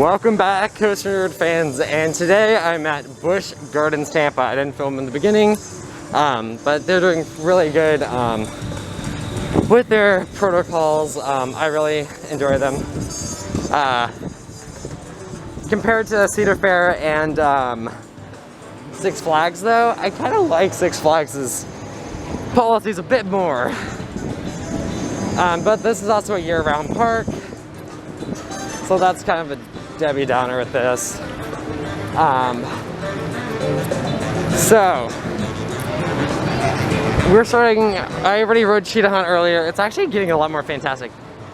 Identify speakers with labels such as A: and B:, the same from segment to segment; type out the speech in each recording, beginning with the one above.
A: Welcome back, Coast Nerd fans, and today I'm at Busch Gardens, Tampa. I didn't film in the beginning, but they're doing really good with their protocols. I really enjoy them. Compared to Cedar Fair and Six Flags, though, I kind of like Six Flags' policies a bit more. But this is also a year-round park, so that's kind of a Debbie Downer with this. So we're starting. I already rode Cheetah Hunt earlier. It's actually getting a lot more fantastic,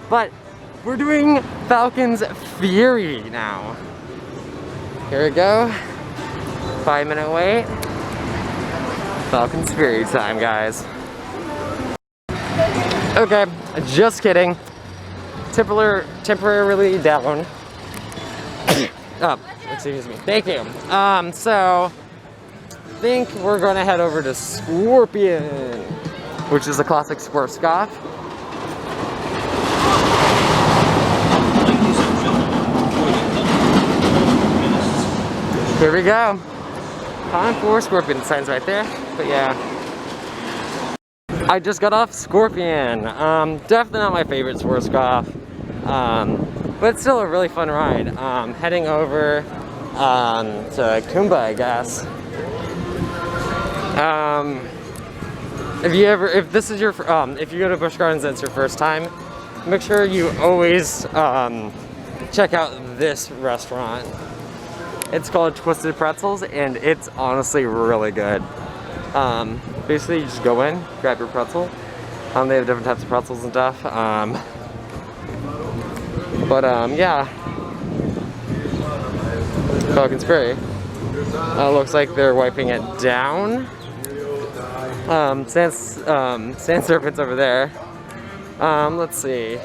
A: but we're doing Falcon's Fury now. Here we go. 5-minute wait. Falcon's Fury time, guys. Okay, just kidding. Temporarily down. Oh, excuse me. Thank you. So I think we're gonna head over to Scorpion, which is a classic sports golf. Here we go. Time for Scorpion. Signs right there. But yeah, I just got off Scorpion. Definitely not my favorite sports golf. But it's still a really fun ride. Heading over to Kumba, I guess. If you go to Busch Gardens and it's your first time, make sure you always check out this restaurant. It's called Twisted Pretzels, and it's honestly really good. Basically, you just go in, grab your pretzel. They have different types of pretzels and stuff. Yeah. Falcon's Fury. Looks like they're wiping it down. Sand Serpent's over there. Let's see.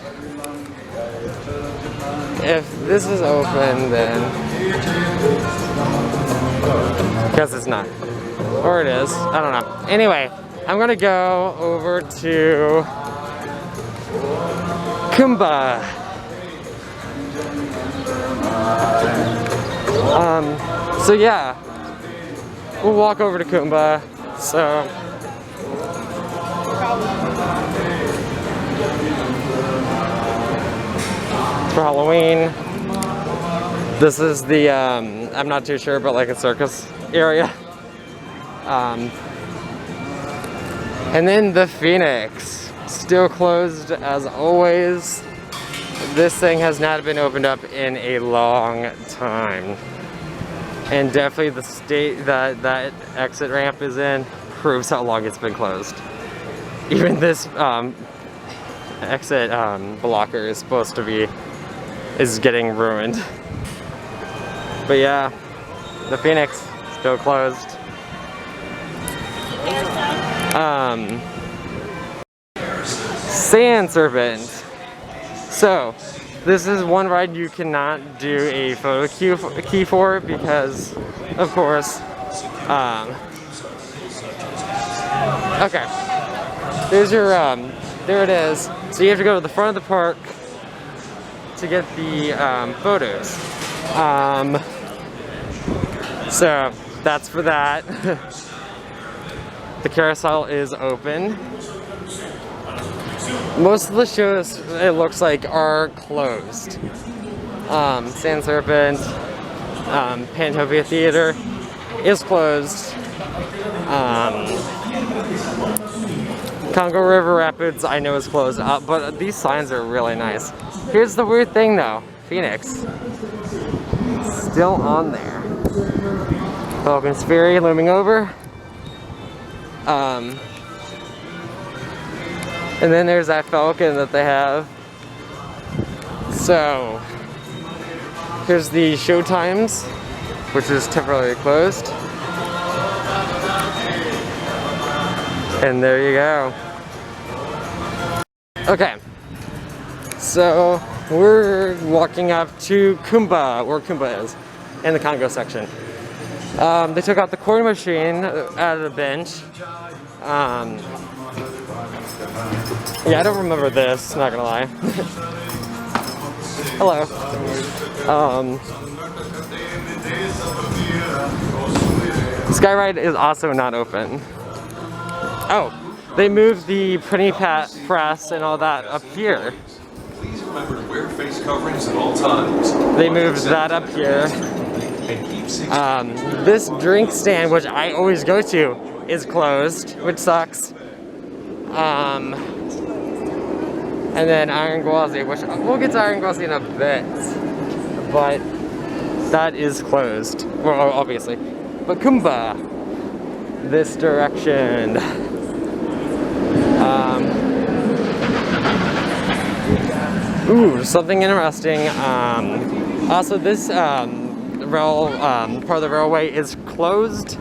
A: If this is open, then... Guess it's not. Or it is. I don't know. Anyway, I'm gonna go over to Kumba. So yeah, we'll walk over to Kumba. So for Halloween, this is the I'm not too sure, but like a circus area. And then the Phoenix, still closed as always. This thing has not been opened up in a long time. And definitely the state that that exit ramp is in proves how long it's been closed. Even this exit blocker is supposed to be, is getting ruined. But yeah, the Phoenix, still closed. Sand Serpent. So, this is one ride you cannot do a photo key for because, of course, okay. There's your, there it is. So you have to go to the front of the park to get the photos. So that's for that. The carousel is open. Most of the shows, it looks like, are closed. Sand Serpent, Pantopia Theater is closed. Congo River Rapids, I know, is closed, but these signs are really nice. Here's the weird thing, though. Phoenix, still on there. Falcon's Fury looming over. And then there's that Falcon that they have. So, here's the show times, which is temporarily closed. And there you go. Okay, so we're walking up to Kumba, where Kumba is, in the Congo section. They took out the coin machine out of the bench. Yeah, I don't remember this, not gonna lie. Hello. Skyride is also not open. Oh, they moved the printing press and all that up here.
B: Please remember to wear face coverings at all times.
A: They moved that up here. This drink stand, which I always go to, is closed, which sucks. And then Iron Gwazi, which we'll get to Iron Gwazi in a bit, but that is closed. Well, obviously. But Kumba, this direction. Ooh, something interesting. Also, this part of the railway is closed.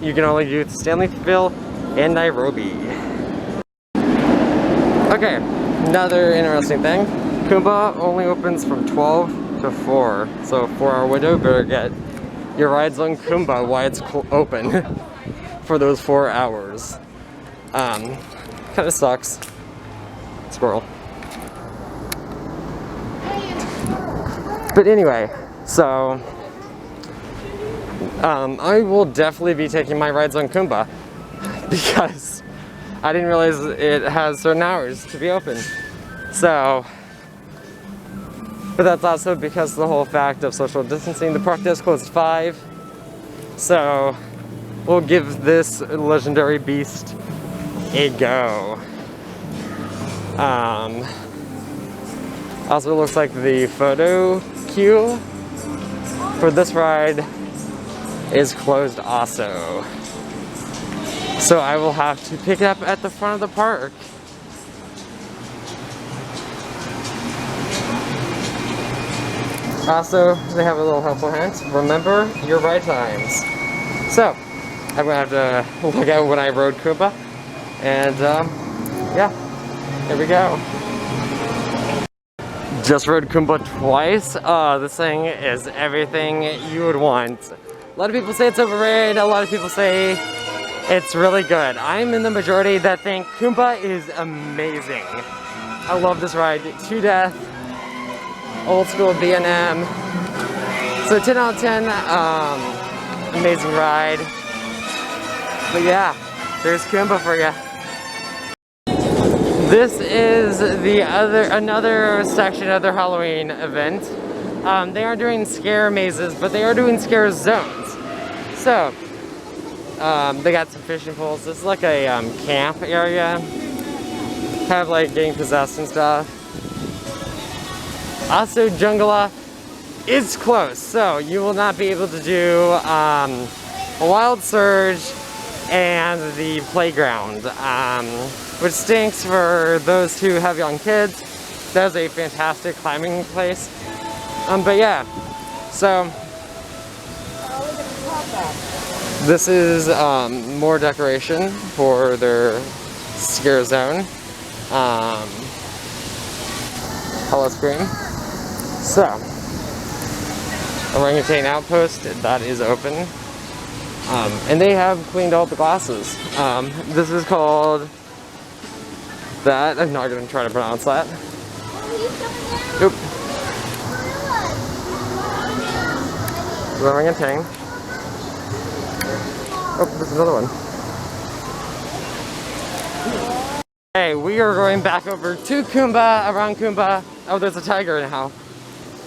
A: You can only do Stanleyville and Nairobi. Okay, another interesting thing. Kumba only opens from 12 to 4. So 4-hour window, better get your rides on Kumba while it's open for those 4 hours. Kind of sucks. Squirrel. But anyway, so I will definitely be taking my rides on Kumba because I didn't realize it has certain hours to be open. So, but that's also because of the whole fact of social distancing. The park does close at 5, so we'll give this legendary beast a go. Also, it looks like the photo queue for this ride is closed also. So I will have to pick it up at the front of the park. Also, they have a little helpful hint. Remember your ride times. So, I'm gonna have to look at when I rode Kumba. And yeah, here we go. Just rode Kumba twice. This thing is everything you would want. A lot of people say it's overrated. A lot of people say it's really good. I'm in the majority that think Kumba is amazing. I love this ride to death. Old school B&M. So 10 out of 10. Amazing ride. But yeah, there's Kumba for you. This is another section of their Halloween event. They aren't doing scare mazes, but they are doing scare zones. So, they got some fishing poles. This is like a camp area. Kind of like getting possessed and stuff. Also, Jungala is closed, so you will not be able to do a Wild Surge and the playground, which stinks for those who have young kids. That is a fantastic climbing place. But yeah, so this is more decoration for their scare zone. Hello Scream. So, Orangutan Outpost, that is open. And they have cleaned all the glasses. This is called that. I'm not going to try to pronounce that. Oop. Orangutan. Oh, there's another one. Hey, we are going back over to Kumba, around Kumba. Oh, there's a tiger now.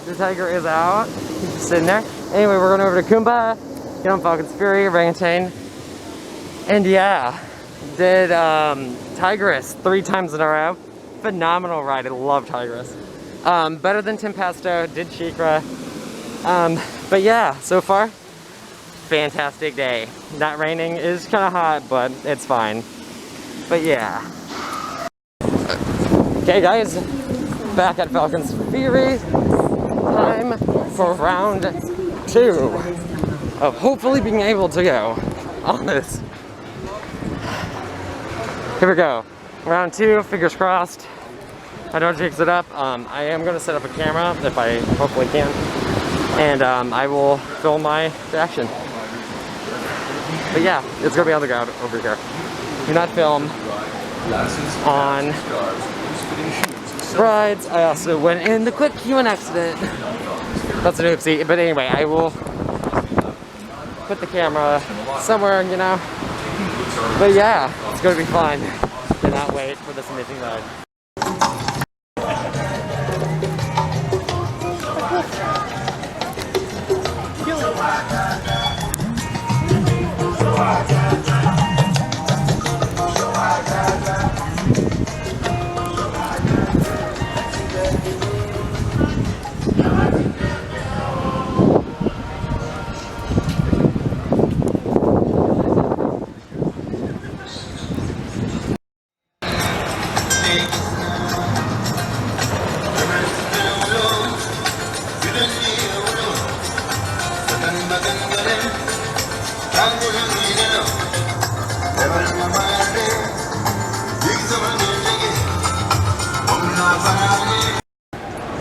A: The tiger is out. He's just sitting there. Anyway, we're going over to Kumba. Get on Falcon's Fury, Orangutan. And yeah, did Tigress 3 times in a row. Phenomenal ride. I love Tigress. Better than Tempasto, did Shikra. But yeah, so far, fantastic day. Not raining, it is kind of hot, but it's fine. But yeah. Okay guys, back at Falcon's Fury. Time for round 2 of hopefully being able to go on this. Here we go. Round 2, fingers crossed. I don't jinx it up. I am going to set up a camera if I hopefully can. And I will film my reaction. But yeah, it's going to be on the ground over here. Do not film on rides. I also went in the quick queue and accident. That's an oopsie, but anyway, I will put the camera somewhere, you know. But yeah, it's gonna be fun. Cannot wait for this amazing ride.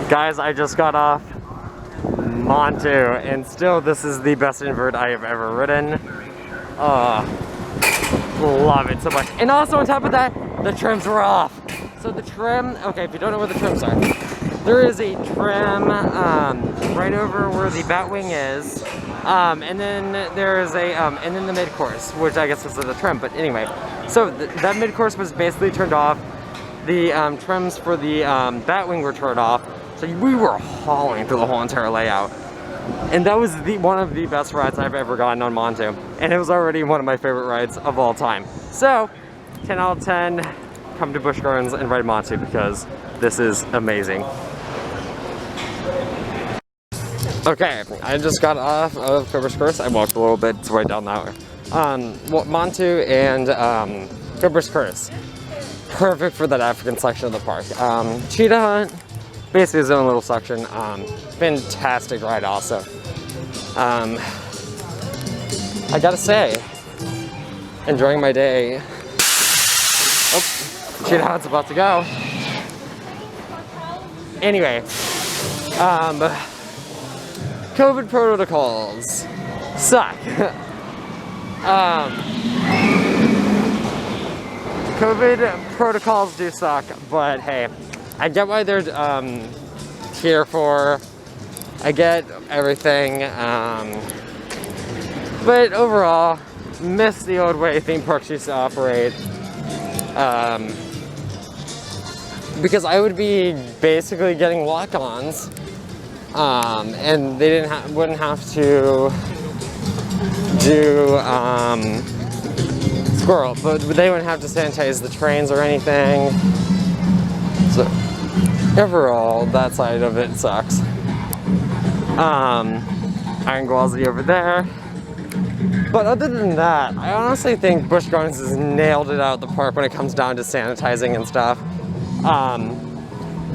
A: Guys, I just got off Montu, and still this is the best invert I have ever ridden. Love it so much. And also on top of that, the trims were off. So the trim, okay, if you don't know where the trims are, there is a trim right over where the Batwing is, and then there is a, and then the mid-course, which I guess is the trim, but anyway. So that mid-course was basically turned off. The trims for the Batwing were turned off. So we were hauling through the whole entire layout. And that was one of the best rides I've ever gotten on Montu. And it was already one of my favorite rides of all time. So, 10 out of 10, come to Busch Gardens and ride Montu because this is amazing. Okay, I just got off of Busch Gardens. I walked a little bit, it's right down that way. Montu and Busch Gardens. Perfect for that African section of the park. Cheetah Hunt. Basically his own little section. Fantastic ride also. I gotta say, enjoying my day. Oh, shit, how it's about to go. Anyway, COVID protocols suck. COVID protocols do suck, but hey, I get why they're here for. I get everything, but overall, miss the old way theme parks used to operate. Because I would be basically getting walk-ons, and they wouldn't have to do squirrel, but they wouldn't have to sanitize the trains or anything. So overall, that side of it sucks. Iron Gwazi over there. But other than that, I honestly think Busch Gardens has nailed it out of the park when it comes down to sanitizing and stuff.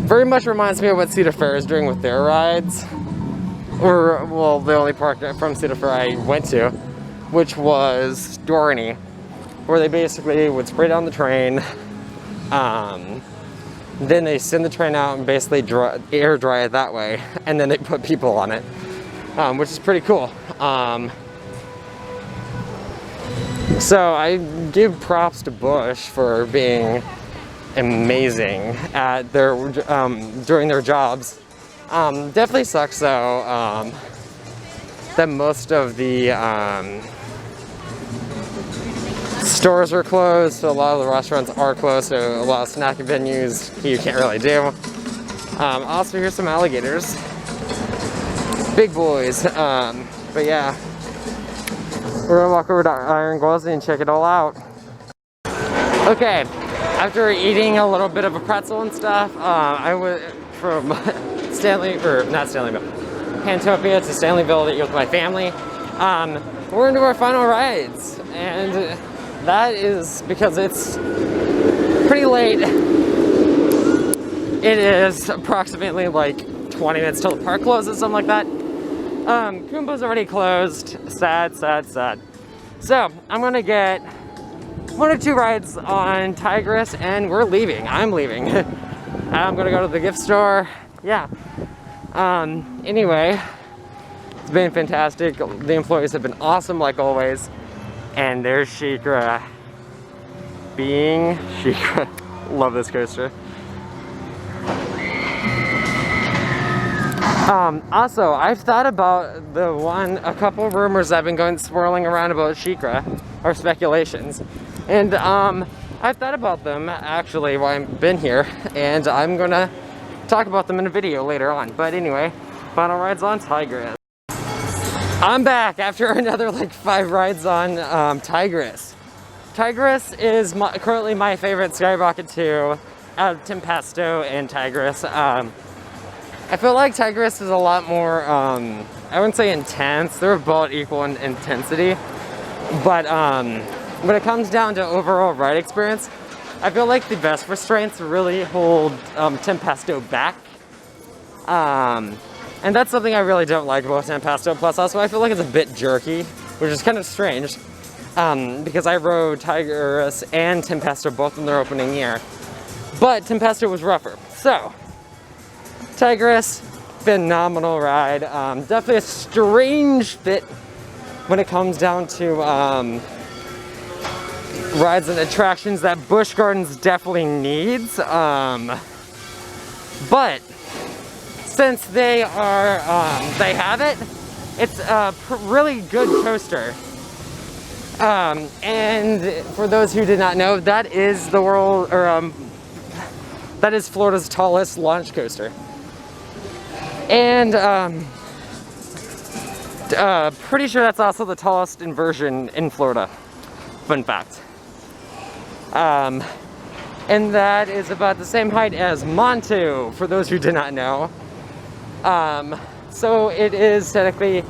A: Very much reminds me of what Cedar Fair is doing with their rides. Or, well, the only park from Cedar Fair I went to, which was Dorney, where they basically would spray down the train. Then they send the train out and basically air dry it that way, and then they put people on it, which is pretty cool. So I give props to Busch for being amazing at their during their jobs. Definitely sucks though that most of the stores are closed, so a lot of the restaurants are closed, so a lot of snacking venues you can't really do. Also, here's some alligators. Big boys. But yeah, we're gonna walk over to Iron Gwazi and check it all out. Okay, after eating a little bit of a pretzel and stuff, I went from Pantopia to Stanleyville to eat with my family. We're into our final rides, and that is because it's pretty late. It is approximately like 20 minutes till the park closes, something like that. Kumba's already closed. Sad, sad, sad. So I'm gonna get 1 or 2 rides on Tigress and we're leaving. I'm leaving. I'm gonna go to the gift store. Yeah. Anyway, it's been fantastic. The employees have been awesome like always. And there's Shikra being Shikra. Love this coaster. Also, I've thought about a couple rumors that have been swirling around about Shikra, or speculations, and I've thought about them actually while I've been here, and I'm gonna talk about them in a video later on. But anyway, final rides on Tigris. I'm back after another like 5 rides on Tigris. Tigris is currently my favorite Skyrocket 2 out of Tempasto and Tigris. I feel like Tigris is a lot more, I wouldn't say intense, they're about equal in intensity, but when it comes down to overall ride experience, I feel like the best restraints really hold Tempasto back, and that's something I really don't like about Tempasto. Plus also I feel like it's a bit jerky, which is kind of strange, because I rode Tigris and Tempasto both in their opening year, but Tempasto was rougher. So Tigris, phenomenal ride. Definitely a strange fit when it comes down to rides and attractions that Busch Gardens definitely needs. But since they have it, it's a really good coaster. And for those who did not know, that is that is Florida's tallest launch coaster. And pretty sure that's also the tallest inversion in Florida. Fun fact. And that is about the same height as Montu, for those who did not know. So it is technically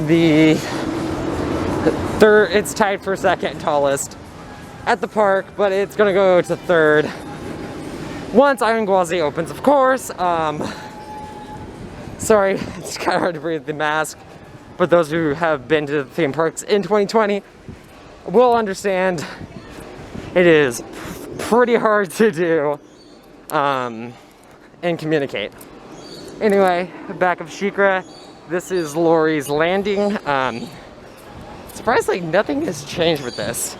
A: the third, it's tied for second tallest at the park, but it's gonna go to third once Iron Gwazi opens, of course. Sorry, it's kind of hard to breathe the mask, but those who have been to the theme parks in 2020 will understand it is pretty hard to do and communicate. Anyway, back of Shikra, this is Lori's Landing. Surprisingly, nothing has changed with this.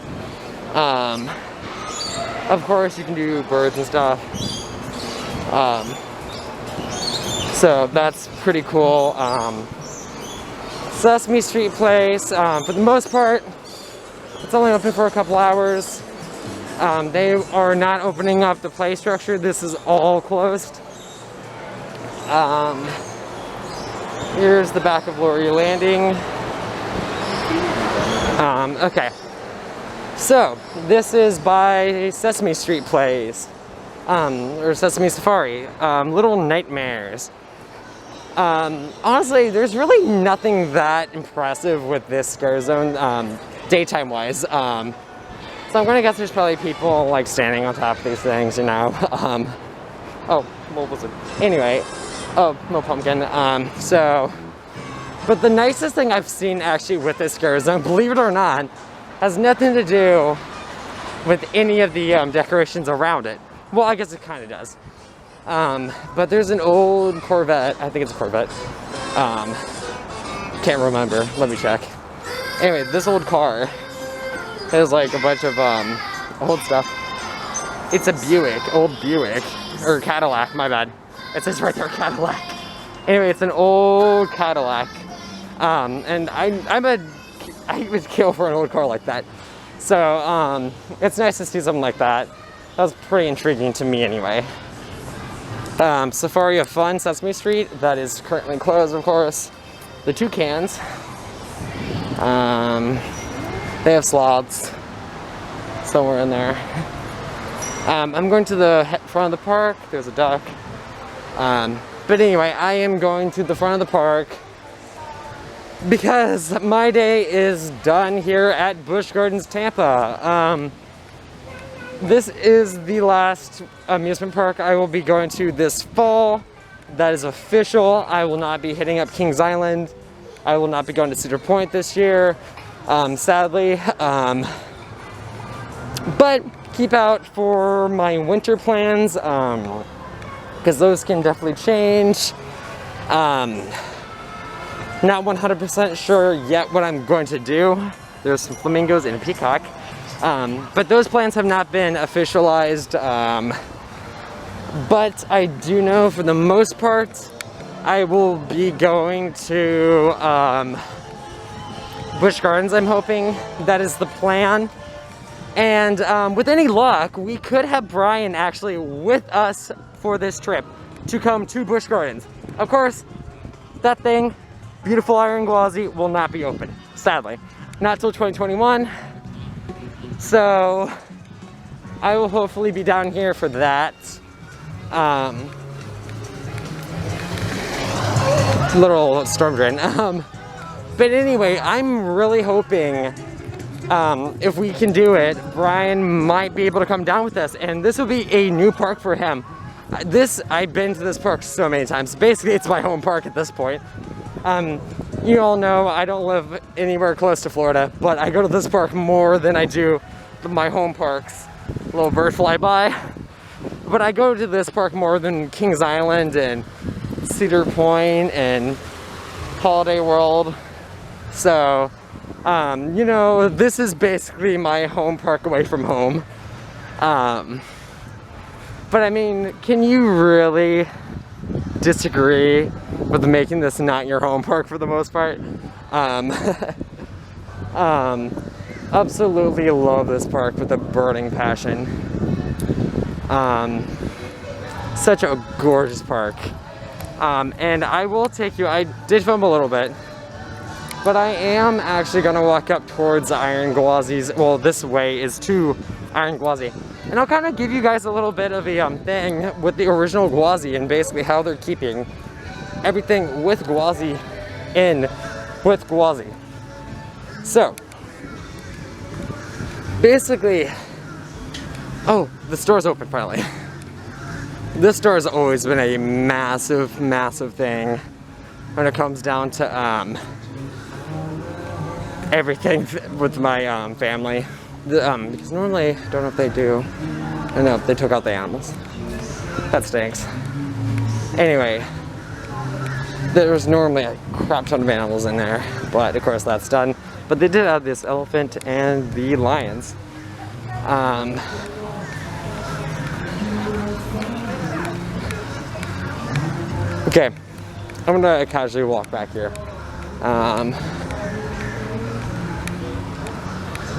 A: Of course, you can do birds and stuff. So that's pretty cool. Sesame Street Place, for the most part, it's only open for a couple hours. They are not opening up the play structure. This is all closed. Here's the back of Lori Landing. Okay. So, this is by Sesame Street Place. Or Sesame Safari. Little Nightmares. Honestly, there's really nothing that impressive with this scare zone, daytime wise. So I'm gonna guess there's probably people like standing on top of these things, you know. Oh, what was it? Anyway, oh, no pumpkin. But the nicest thing I've seen actually with this scare zone, believe it or not, has nothing to do with any of the decorations around it. Well, I guess it kind of does. But there's an old Corvette, I think it's a Corvette, can't remember, let me check. Anyway, this old car has like a bunch of old stuff. It's a Buick, old Buick, or Cadillac, my bad. It says right there, Cadillac. Anyway, it's an old Cadillac, and I would kill for an old car like that. So, it's nice to see something like that. That was pretty intriguing to me anyway. Safari of Fun, Sesame Street, that is currently closed, of course. The toucans, they have sloths somewhere in there. I'm going to the front of the park, there's a duck. But anyway, I am going to the front of the park because my day is done here at Busch Gardens, Tampa. This is the last amusement park I will be going to this fall. That is official. I will not be hitting up Kings Island. I will not be going to Cedar Point this year, sadly. But keep out for my winter plans, because those can definitely change. Not 100% sure yet what I'm going to do. There's some flamingos and a peacock. But those plans have not been officialized. But I do know for the most part, I will be going to Busch Gardens, I'm hoping. That is the plan. And with any luck, we could have Brian actually with us for this trip to come to Busch Gardens. Of course, that thing, beautiful Iron Gwazi, will not be open, sadly. Not till 2021. So I will hopefully be down here for that. Little storm drain. But anyway, I'm really hoping if we can do it, Brian might be able to come down with us, and this will be a new park for him. I've been to this park so many times. Basically, it's my home park at this point. You all know I don't live anywhere close to Florida, but I go to this park more than I do my home parks. Little bird fly by. But I go to this park more than Kings Island and Cedar Point and Holiday World. So, you know, this is basically my home park away from home. But I mean, can you really disagree with making this not your home park for the most part? Absolutely love this park with a burning passion. Such a gorgeous park. And I will take you, I did film a little bit, but I am actually gonna walk up towards Iron Gwazi's. Well, this way is to Iron Gwazi. And I'll kind of give you guys a little bit of a thing with the original Gwazi and basically how they're keeping everything with Gwazi with Gwazi. So, basically, oh, the store's open finally. This store has always been a massive, massive thing when it comes down to everything with my family. Because normally, I don't know if they do. I know they took out the animals. That stinks. Anyway, there was normally a crap ton of animals in there, but of course that's done. But they did have this elephant and the lions. Okay, I'm gonna casually walk back here.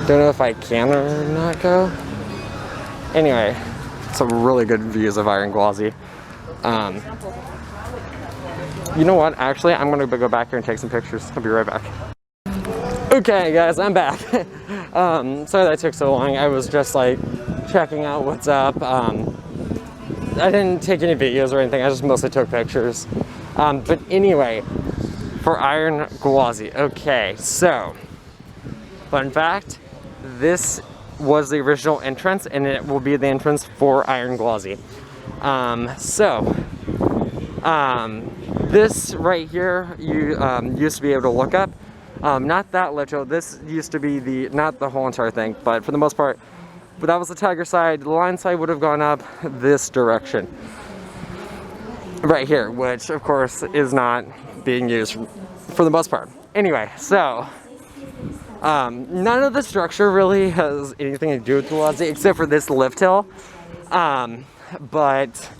A: Don't know if I can or not go. Anyway, some really good views of Iron Gwazi. You know what? Actually, I'm gonna go back here and take some pictures. I'll be right back. Okay, guys, I'm back. Sorry that took so long. I was just like checking out what's up. I didn't take any videos or anything. I just mostly took pictures. But anyway, for Iron Gwazi. Okay, so fun fact. This was the original entrance, and it will be the entrance for Iron Gwazi. This right here, you used to be able to look up. Not that literal. This used to be not the whole entire thing, but for the most part, but that was the tiger side. The lion side would have gone up this direction. Right here, which of course is not being used for the most part. Anyway, so, none of the structure really has anything to do with the Gwazi except for this lift hill. But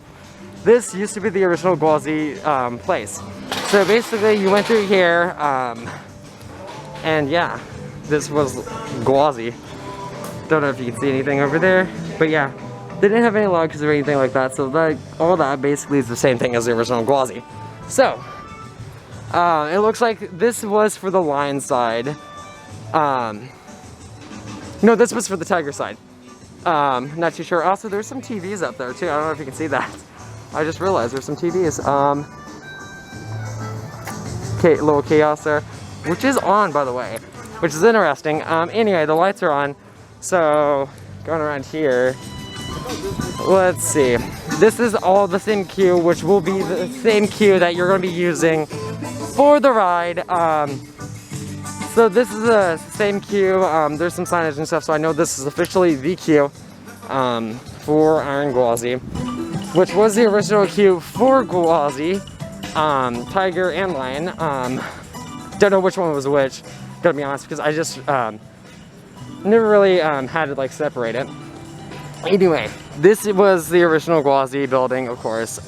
A: this used to be the original Gwazi place. So basically you went through here, and yeah, this was Gwazi. Don't know if you can see anything over there, but yeah, they didn't have any logs or anything like that, so all that basically is the same thing as the original Gwazi. So, it looks like this was for the lion side. No, this was for the tiger side. Not too sure. Also, there's some TVs up there too. I don't know if you can see that. I just realized there's some TVs. Okay, little chaos there, which is on, by the way, which is interesting. Anyway, the lights are on. So, going around here, let's see. This is all the same queue, which will be the same queue that you're going to be using for the ride. So this is the same queue. There's some signage and stuff, so I know this is officially the queue for Iron Gwazi, which was the original queue for Gwazi, tiger and lion. Don't know which one was which, gotta be honest, because I just never really had to like separate it. Anyway, this was the original Gwazi building, of course.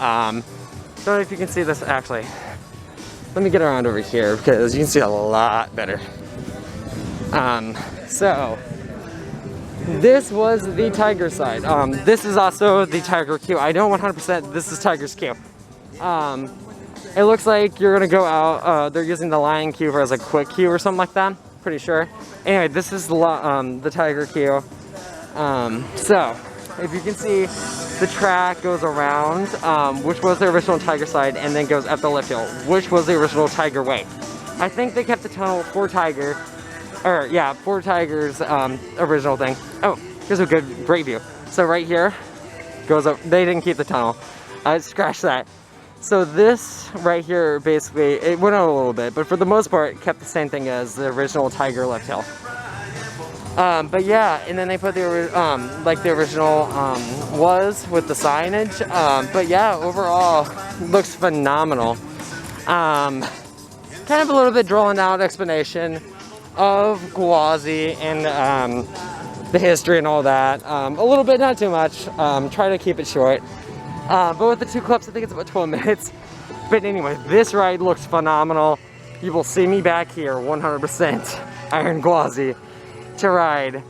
A: Don't know if you can see this actually. Let me get around over here because you can see a lot better. So this was the tiger side. This is also the tiger queue. I know 100% this is tiger's queue. It looks like you're gonna go out. They're using the lion queue as a quick queue or something like that. Pretty sure. Anyway, this is the tiger queue. So if you can see, the track goes around, which was the original tiger side, and then goes up the lift hill, which was the original tiger way. I think they kept the tunnel for tiger, or yeah, for tiger's original thing. Oh, here's a great view. So right here goes up. They didn't keep the tunnel. Scratch that. So this right here, basically, it went out a little bit, but for the most part, it kept the same thing as the original tiger lift hill. But yeah, and then they put the like the original was with the signage. But yeah, overall looks phenomenal. Kind of a little bit drawn out explanation of Gwazi and the history and all that. A little bit, not too much. Try to keep it short. But with the 2 clips, I think it's about 12 minutes. But anyway, this ride looks phenomenal. You will see me back here 100% Iron Gwazi to ride.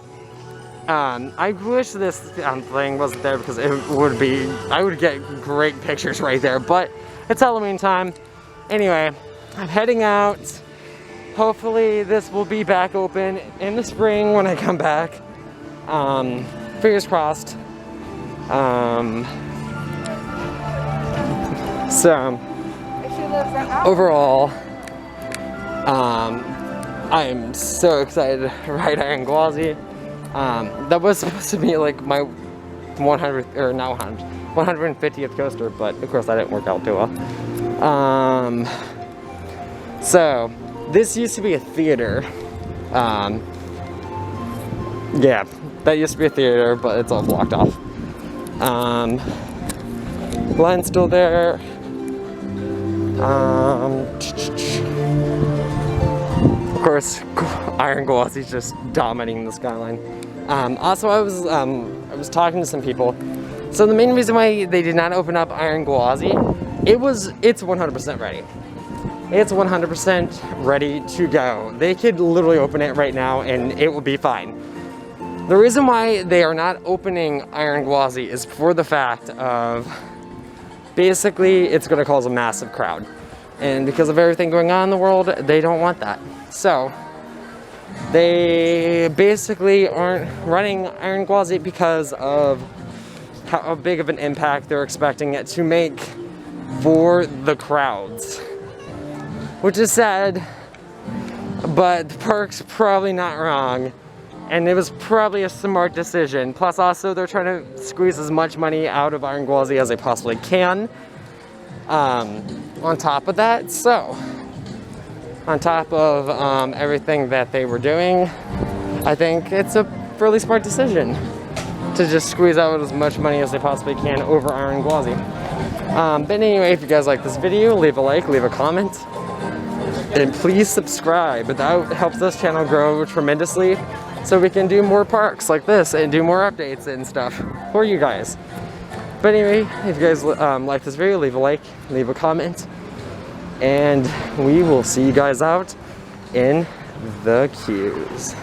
A: I wish this thing wasn't there because it would be, I would get great pictures right there, but it's Halloween time. Anyway, I'm heading out. Hopefully this will be back open in the spring when I come back. Fingers crossed. So overall, I am so excited to ride Iron Gwazi. That was supposed to be like my 100th, or not 100, 150th coaster, but of course that didn't work out too well. So this used to be a theater. Yeah, that used to be a theater, but it's all blocked off. Line's still there. Of course, Iron Gwazi's just dominating the skyline. Also, I was talking to some people. So the main reason why they did not open up Iron Gwazi, it's 100% ready. It's 100% ready to go. They could literally open it right now and it will be fine. The reason why they are not opening Iron Gwazi is for the fact of basically it's going to cause a massive crowd. And because of everything going on in the world, they don't want that. So they basically aren't running Iron Gwazi because of how big of an impact they're expecting it to make for the crowds. Which is sad, but the park's probably not wrong. And it was probably a smart decision. Plus also they're trying to squeeze as much money out of Iron Gwazi as they possibly can. On top of that, so on top of everything that they were doing, I think it's a fairly smart decision to just squeeze out as much money as they possibly can over Iron Gwazi. But anyway, if you guys like this video, leave a like, leave a comment, and please subscribe. That helps this channel grow tremendously, so we can do more parks like this and do more updates and stuff for you guys. But anyway, if you guys like this video, leave a like, leave a comment, and we will see you guys out in the queues.